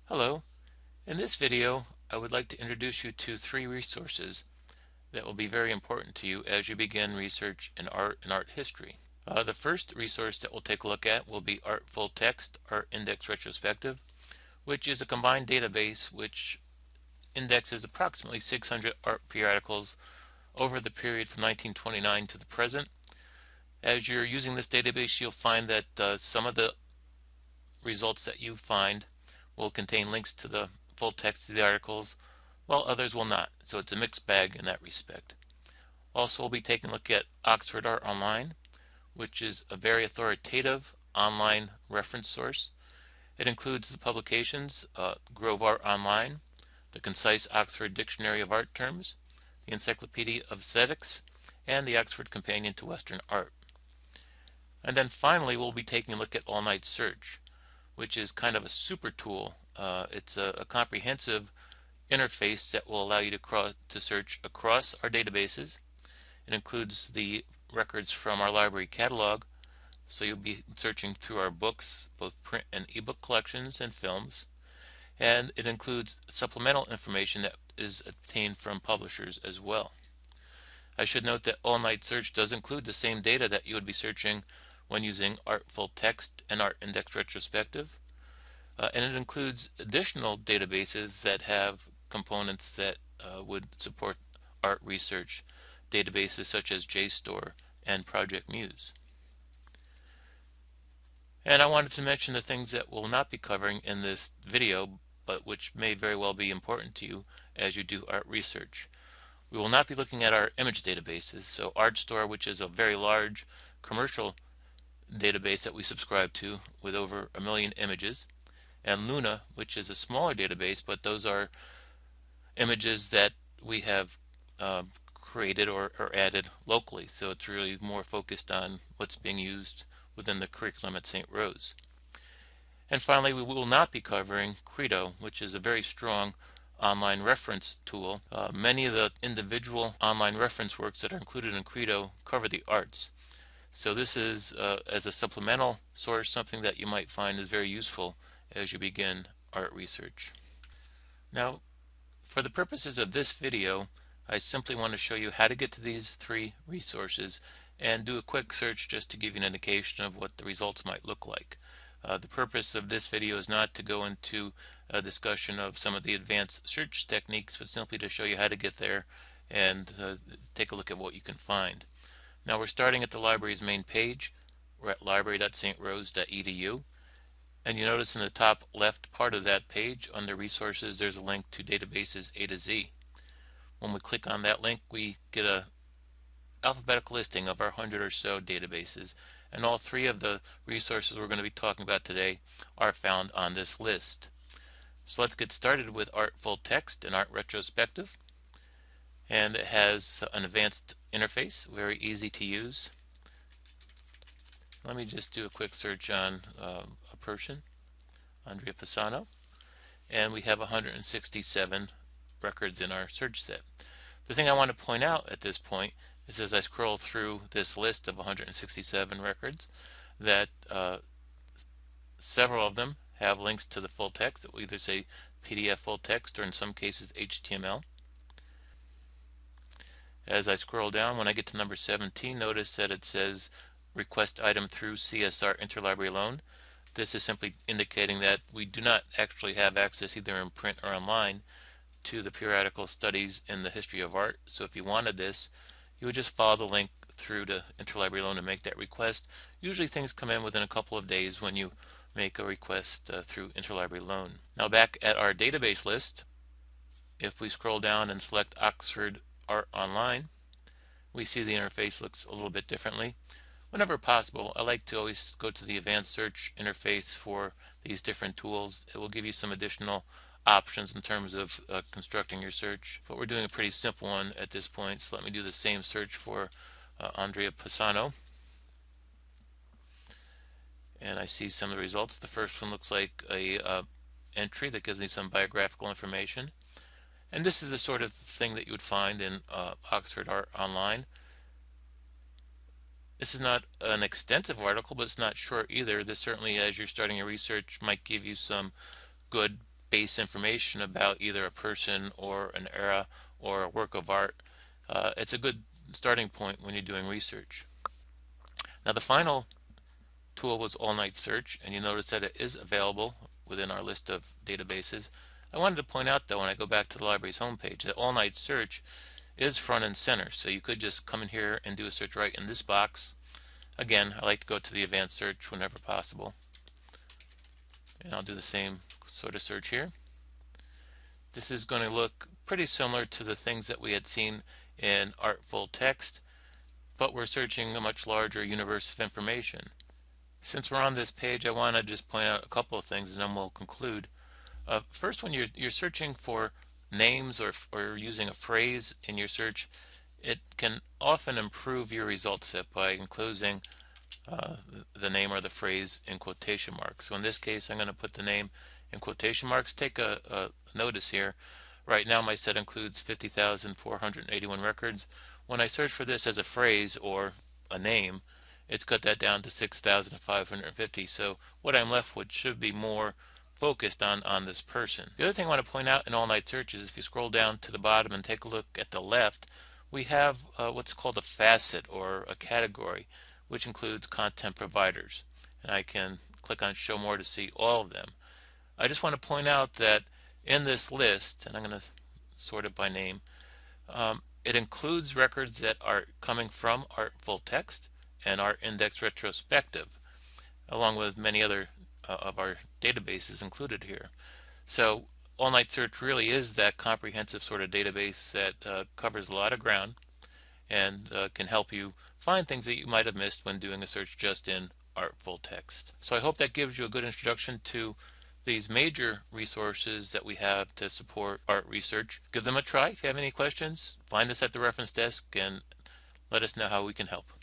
Hello. In this video, I would like to introduce you to three resources that will be very important to you as you begin research in art and art history. The first resource that we'll take a look at will be Art Full Text, Art Index Retrospective, which is a combined database which indexes approximately 600 art periodicals over the period from 1929 to the present. As you're using this database, you'll find that some of the results that you find will contain links to the full text of the articles, while others will not. So it's a mixed bag in that respect. Also, we'll be taking a look at Oxford Art Online, which is a very authoritative online reference source. It includes the publications Grove Art Online, the Concise Oxford Dictionary of Art Terms, the Encyclopedia of Aesthetics, and the Oxford Companion to Western Art. And then finally, we'll be taking a look at All Night Search, which is kind of a super tool. It's a comprehensive interface that will allow you to search across our databases. It includes the records from our library catalog, so you'll be searching through our books, both print and ebook collections and films. And it includes supplemental information that is obtained from publishers as well. I should note that All Night Search does include the same data that you would be searching when using Art Full Text and Art Index Retrospective. And it includes additional databases that have components that would support art research, databases such as JSTOR and Project Muse. And I wanted to mention the things that we'll not be covering in this video, but which may very well be important to you as you do art research. We will not be looking at our image databases, so ArtStore, which is a very large commercial database that we subscribe to with over 1 million images, and Luna, which is a smaller database, but those are images that we have created or added locally, so it's really more focused on what's being used within the curriculum at St. Rose. And finally, we will not be covering Credo, which is a very strong online reference tool. Many of the individual online reference works that are included in Credo cover the arts. So this is, as a supplemental source, something that you might find is very useful as you begin art research. Now, for the purposes of this video, I simply want to show you how to get to these three resources and do a quick search just to give you an indication of what the results might look like. The purpose of this video is not to go into a discussion of some of the advanced search techniques, but simply to show you how to get there and take a look at what you can find. Now we're starting at the library's main page. We're at library.strose.edu, and you notice in the top left part of that page under resources there's a link to databases A to Z. When we click on that link, we get a alphabetical listing of our 100 or so databases, and all three of the resources we're going to be talking about today are found on this list. So let's get started with Art Full Text and Art Retrospective. And it has an advanced interface, very easy to use. Let me just do a quick search on a person, Andrea Pisano, and we have 167 records in our search set. The thing I want to point out at this point is, as I scroll through this list of 167 records, that several of them have links to the full text that will either say PDF full text or in some cases HTML. As I scroll down, when I get to number 17, notice that it says request item through CSR Interlibrary Loan. This is simply indicating that we do not actually have access either in print or online to the periodical studies in the history of art. So if you wanted this, you would just follow the link through to Interlibrary Loan and make that request. Usually things come in within a couple of days when you make a request through Interlibrary Loan. Now back at our database list, if we scroll down and select Oxford Art Online, we see the interface looks a little bit differently. Whenever possible, I like to always go to the advanced search interface for these different tools. It will give you some additional options in terms of constructing your search, but we're doing a pretty simple one at this point, so let me do the same search for Andrea Pisano, and I see some of the results. The first one looks like a entry that gives me some biographical information, and this is the sort of thing that you would find in Oxford Art Online. This is not an extensive article, but it's not short either. This certainly, as you're starting your research, might give you some good base information about either a person or an era or a work of art, it's a good starting point when you're doing research. Now the final tool was All Night Search, and you notice that it is available within our list of databases. I wanted to point out though, when I go back to the library's homepage, that All Night Search is front and center, so you could just come in here and do a search right in this box. Again, I like to go to the advanced search whenever possible, and I'll do the same sort of search here. This is going to look pretty similar to the things that we had seen in Artful Text, but we're searching a much larger universe of information. Since we're on this page, I want to just point out a couple of things and then we'll conclude. First, when you're searching for names or using a phrase in your search, it can often improve your result set by enclosing the name or the phrase in quotation marks. So in this case, I'm going to put the name in quotation marks. Take a notice here. Right now my set includes 50,481 records. When I search for this as a phrase or a name, it's cut that down to 6,550. So what I'm left with should be more focused on this person. The other thing I want to point out in All Night Search is if you scroll down to the bottom and take a look at the left, we have what's called a facet or a category, which includes content providers. And I can click on Show More to see all of them. I just want to point out that in this list, and I'm going to sort it by name, it includes records that are coming from Artful Text and ArtIndex Retrospective, along with many other of our databases included here. So All Night Search really is that comprehensive sort of database that covers a lot of ground and can help you find things that you might have missed when doing a search just in Artful Text. So I hope that gives you a good introduction to these major resources that we have to support art research. Give them a try. If you have any questions, find us at the reference desk and let us know how we can help.